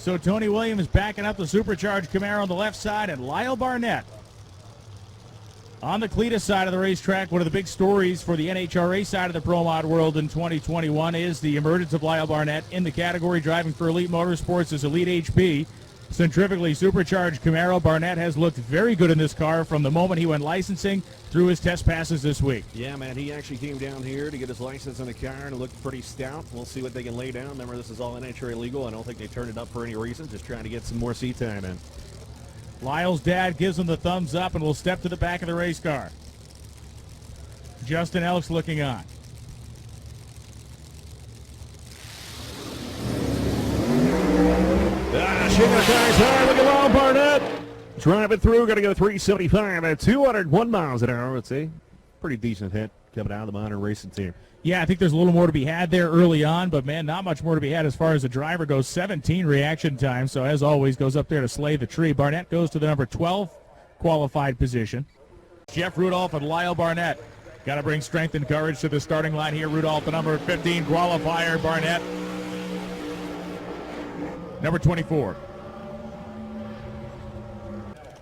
So Tony Williams backing up the supercharged Camaro on the left side, and Lyle Barnett on the Cletus side of the racetrack. One of the big stories for the NHRA side of the Pro Mod world in 2021 is the emergence of Lyle Barnett in the category, driving for Elite Motorsports as Elite HP. Centrifugally supercharged Camaro. Barnett has looked very good in this car from the moment he went licensing through his test passes this week. Yeah, man, he actually came down here to get his license in the car and it looked pretty stout. We'll see what they can lay down. Remember, this is all NHRA legal. I don't think they turned it up for any reason, just trying to get some more seat time in. Lyle's dad gives him the thumbs up and will step to the back of the race car. Justin Elks looking on. Shaking the tires hard. Look at Lyle Barnett. Driving through. Going to go 375 at 201 miles an hour. Let's see. Pretty decent hit coming out of the modern racing team. Yeah, I think there's a little more to be had there early on, but, man, not much more to be had as far as the driver goes. 17 reaction time, so as always goes up there to slay the tree. Barnett goes to the number 12 qualified position. Jeff Rudolph and Lyle Barnett. Got to bring strength and courage to the starting line here. Rudolph, the number 15 qualifier. Barnett, number 24.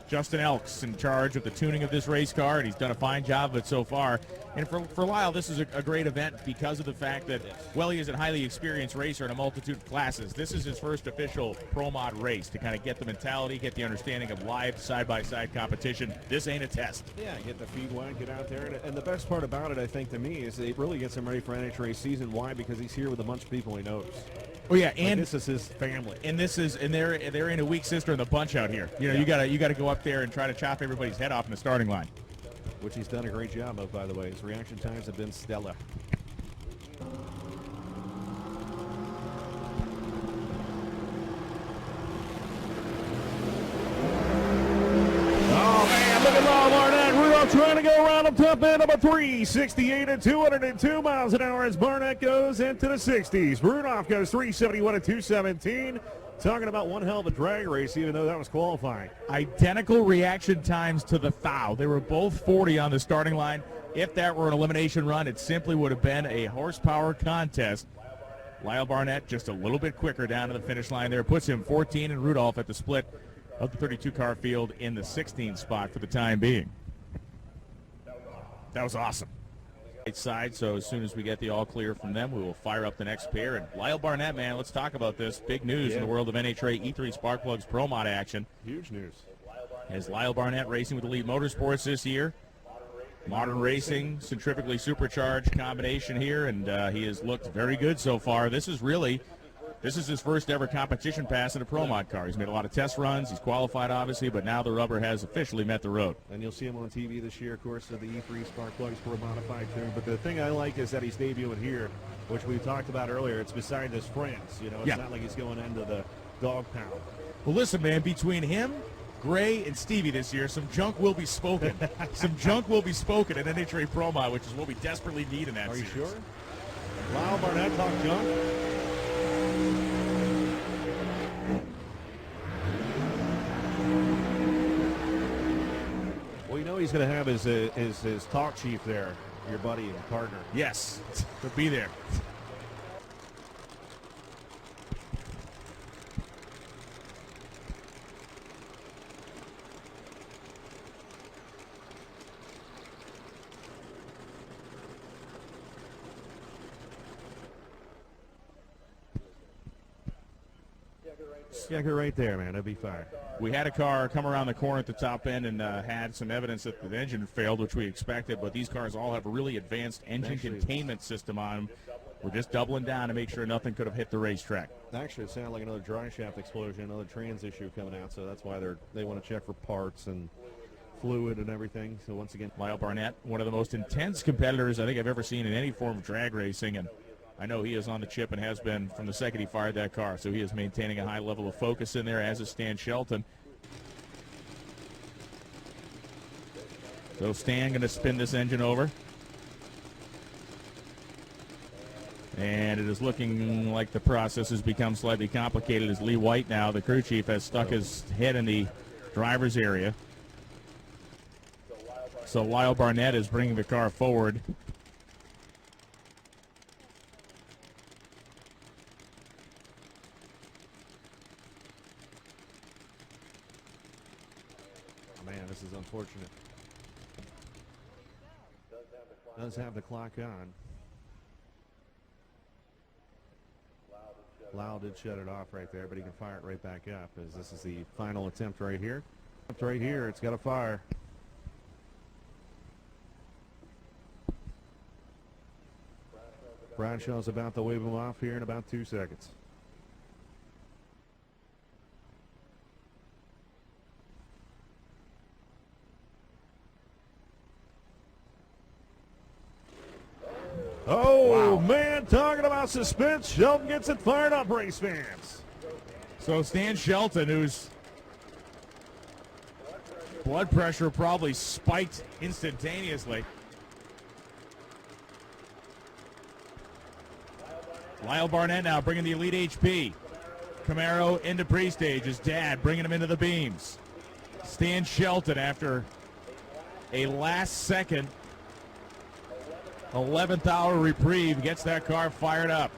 Justin Elks in charge of the tuning of this race car, and he's done a fine job of it so far. And for Lyle, this is a great event because of the fact that, well, he is a highly experienced racer in a multitude of classes. This is his first official Pro Mod race to kind of get the mentality, get the understanding of live side-by-side competition. This ain't a test. Yeah, get the feed wide, get out there. And the best part about it, I think, to me, is it really gets him ready for NHRA season. Why? Because he's here with a bunch of people he knows. Oh yeah, and this is his family. And they're in a weak sister in the bunch out here. You know, yeah. you gotta go up there and try to chop everybody's head off in the starting line. Which he's done a great job of, by the way. His reaction times have been stellar. Oh, man, look at Lyle Barnett. Rudolph trying to go around the top end, number 368 at 202 miles an hour as Barnett goes into the 60s. Rudolph goes 371 at 217. Talking about one hell of a drag race, even though that was qualifying. Identical reaction times to the thou. They were both 40 on the starting line. If that were an elimination run, it simply would have been a horsepower contest. Lyle Barnett just a little bit quicker down to the finish line there. Puts him 14, and Rudolph at the split of the 32-car field in the 16th spot for the time being. That was awesome. Right side, so as soon as we get the all clear from them, we will fire up the next pair. And Lyle Barnett, man, let's talk about this. Big news in the world of NHRA E3 Sparkplugs Pro Mod action. Huge news. As Lyle Barnett racing with Elite Motorsports this year. Modern racing, centrifugally supercharged combination here, and he has looked very good so far. This is his first ever competition pass in a Pro Mod car. He's made a lot of test runs. He's qualified, obviously, but now the rubber has officially met the road. And you'll see him on TV this year, of course, at the E3 Sparkplugs Pro Modified too. But the thing I like is that he's debuting here, which we talked about earlier. It's beside his friends. You know, it's not like he's going into the dog pound. Well, listen, man, between him, Gray, and Stevie this year, some junk will be spoken. Some junk will be spoken at NHRA Pro Mod, which is what we desperately need in that series. Are you sure? Lyle Barnett talk junk? Well, you know he's going to have his talk chief there, your buddy and partner. Yes, he'll be there. Checker right there, man. That'd be fine. We had a car come around the corner at the top end and had some evidence that the engine failed, which we expected, but these cars all have a really advanced engine containment system on them. We're just doubling down to make sure nothing could have hit the racetrack. Actually, it sounded like another dry shaft explosion, another trans issue coming out, so that's why they want to check for parts and fluid and everything. So once again, Lyle Barnett, one of the most intense competitors I think I've ever seen in any form of drag racing, and I know he is on the chip and has been from the second he fired that car, so he is maintaining a high level of focus in there, as is Stan Shelton. So Stan going to spin this engine over. And it is looking like the process has become slightly complicated as Lee White now, the crew chief, has stuck his head in the driver's area. So Lyle Barnett is bringing the car forward. man, this is unfortunate. Does have the clock on. Lyle did shut it off right there, but he can fire it right back up as this is the final attempt right here. Right here, it's got to fire. Bradshaw's about to wave him off here in about 2 seconds. Oh, wow. Man, talking about suspense. Shelton gets it fired up, race fans. So Stan Shelton, whose blood pressure probably spiked instantaneously. Lyle Barnett now bringing the Elite HP. Camaro into pre-stage. His dad bringing him into the beams. Stan Shelton, after a last-second 11th hour reprieve, gets that car fired up.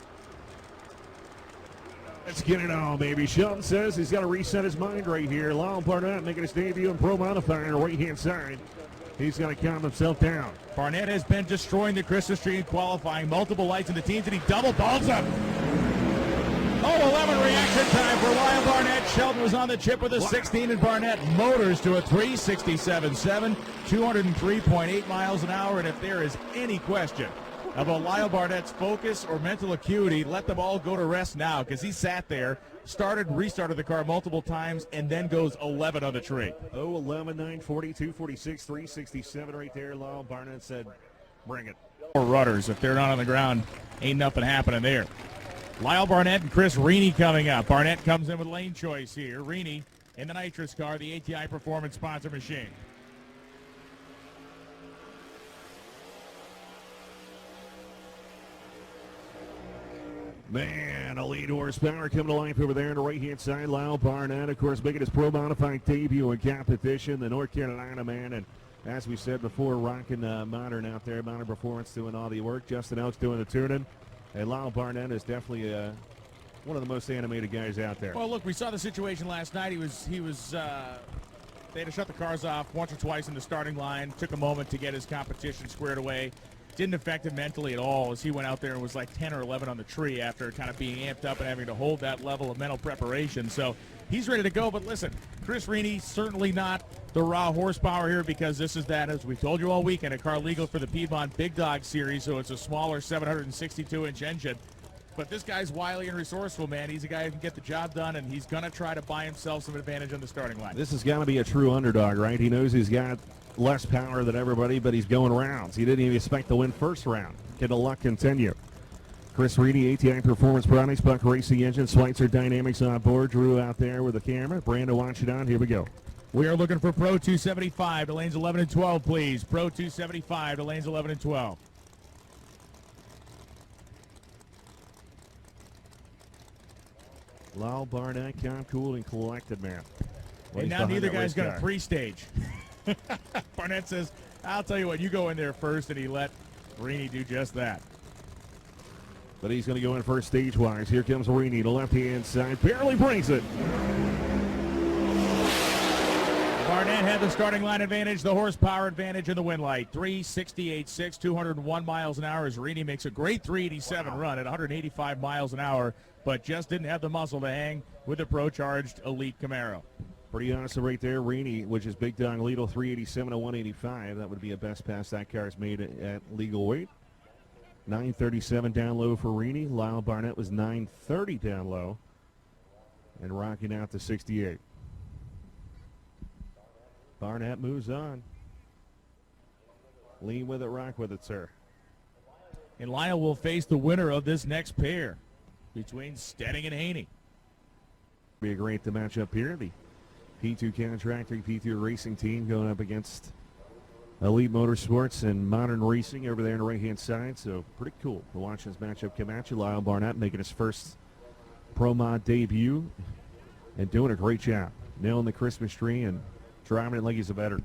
Let's get it on, baby. Shelton says he's got to reset his mind right here. Lyle Barnett making his debut in Pro Modified on the right-hand side. He's going to calm himself down. Barnett has been destroying the Christmas tree in qualifying. Multiple lights in the teams, and he double balls him. Oh, 11 reaction time for Lyle Barnett. Shelton was on the chip with a 16, and Barnett motors to a 367.7, 203.8 miles an hour. And if there is any question about Lyle Barnett's focus or mental acuity, let them all go to rest now, because he sat there, restarted the car multiple times, and then goes 11 on the tree. Oh, 11, 9, 42, 46, 367 right there. Lyle Barnett said, bring it. Or rudders, if they're not on the ground, ain't nothing happening there. Lyle Barnett and Chris Rini coming up. Barnett comes in with lane choice here. Rini in the nitrous car, the ATI Performance sponsor machine. Man, elite horsepower coming to life over there on the right-hand side. Lyle Barnett, of course, making his Pro Modified debut in competition. The North Carolina man, and as we said before, rocking Modern out there. Modern Performance doing all the work. Justin Elks doing the tuning. And Lyle Barnett is definitely one of the most animated guys out there. Well, look, we saw the situation last night. They had to shut the cars off once or twice in the starting line. Took a moment to get his competition squared away. Didn't affect him mentally at all as he went out there and was like 10 or 11 on the tree after kind of being amped up and having to hold that level of mental preparation. So he's ready to go. But listen, Chris Rini, certainly not the raw horsepower here, because this is that, as we told you all weekend, a car legal for the Piedmont Big Dog Series, so it's a smaller 762-inch engine. But this guy's wily and resourceful, man. He's a guy who can get the job done, and he's going to try to buy himself some advantage on the starting line. This has got to be a true underdog, right? He knows he's got less power than everybody, but he's going rounds. He didn't even expect to win first round. Can the luck continue? Chris Rini, ATI Performance Products, Buck Racing Engine, Schweitzer Dynamics on board. Drew out there with the camera. Brandon, watch it on. Here we go. We are looking for Pro 275 to lanes 11 and 12, please. Pro 275 to lanes 11 and 12. Lyle Barnett, calm, cool, and collected, man. Well, and now neither guy's going to pre-stage. Barnett says, I'll tell you what, you go in there first, and he let Rini do just that. But he's going to go in first stage-wise. Here comes Rini, the left-hand side. Barely brings it. Barnett had the starting line advantage, the horsepower advantage, and the win light. 368.6, 201 miles an hour as Rini makes a great 387 run at 185 miles an hour, but just didn't have the muscle to hang with the Pro-Charged Elite Camaro. Pretty awesome right there. Rini, which is Big Dog Legal, 387 to 185. That would be a best pass that car's made at legal weight. 937 down low for Rini. Lyle Barnett was 930 down low and rocking out to 68. Barnett moves on. Lean with it, rock with it, sir. And Lyle will face the winner of this next pair between Steading and Haney. Be a great matchup here. The P2 Contracting, P2 Racing team going up against Elite Motorsports and Modern Racing over there on the right-hand side. So pretty cool to watch this matchup come at you. Lyle Barnett making his first Pro Mod debut and doing a great job. Nailing the Christmas tree and driving it like he's a veteran.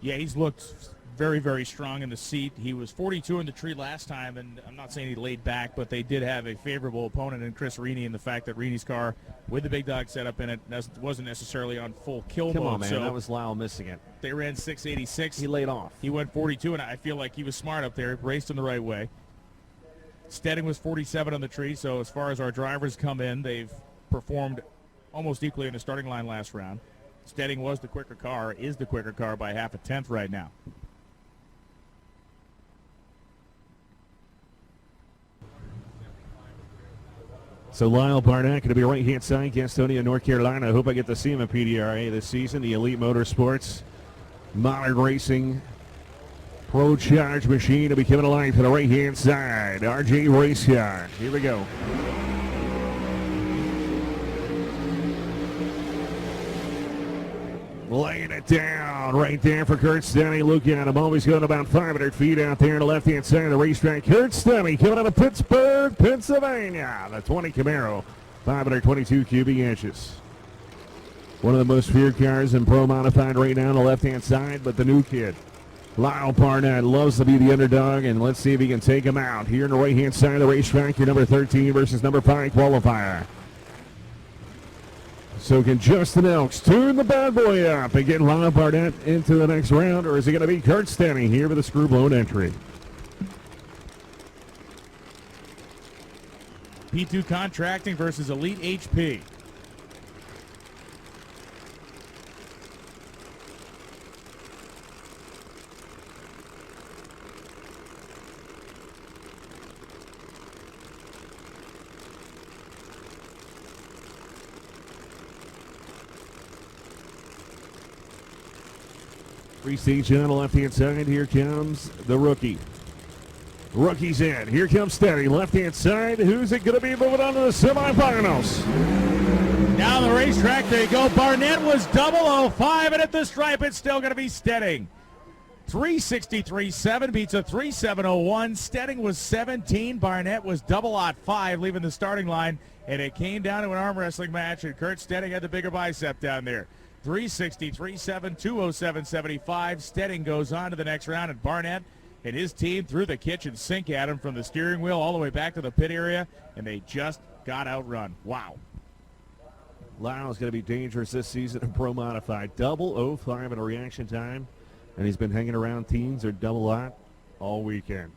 Yeah, he's looked very, very strong in the seat. He was 42 in the tree last time, and I'm not saying he laid back, but they did have a favorable opponent in Chris Rini, and the fact that Rini's car with the big dog setup in it wasn't necessarily on full kill Come mode. on, man. So that was Lyle missing it. they ran 686. He laid off. He went 42, and I feel like he was smart up there. He raced in the right way. Steading was 47 on the tree, so as far as our drivers come in, they've performed almost equally in the starting line last round. Steading was the quicker car, is the quicker car by half a tenth right now. So Lyle Barnett going to be right-hand side, Gastonia, North Carolina. I hope I get to see him at PDRA this season. The Elite Motorsports Modern Racing Pro Charge machine to be coming alive to the right-hand side. RJ race car. Here we go. Laying it down right there for Kurt Steading. Look at him. Always going about 500 feet out there on the left-hand side of the racetrack. Kurt Steading coming out of Pittsburgh, Pennsylvania. The 20 Camaro, 522 cubic inches. One of the most feared cars in Pro Modified right now on the left-hand side, but the new kid, Lyle Barnett, loves to be the underdog, and let's see if he can take him out. Here on the right-hand side of the racetrack, your number 13 versus number 5 qualifier. So can Justin Elks turn the bad boy up and get Lyle Barnett into the next round, or is it going to be Kurt Steading here with a screw-blown entry? P2 Contracting versus Elite HP. Three-stage on the left-hand side. Here comes the rookie. Rookie's in. Here comes Steading. Left-hand side. Who's it going to be moving on to the semifinals? Down the racetrack they go. Barnett was 005, and at the stripe it's still going to be Steading. 363.7 beats a 3701. Steading was 17. Barnett was 005, leaving the starting line, and it came down to an arm wrestling match, and Kurt Steading had the bigger bicep down there. 363.7, 207.75. Steading goes on to the next round, and Barnett and his team threw the kitchen sink at him from the steering wheel all the way back to the pit area, and they just got outrun. Wow. Lyle's going to be dangerous this season in Pro Modified. 005 in a reaction time, and he's been hanging around teens or double lot all weekend.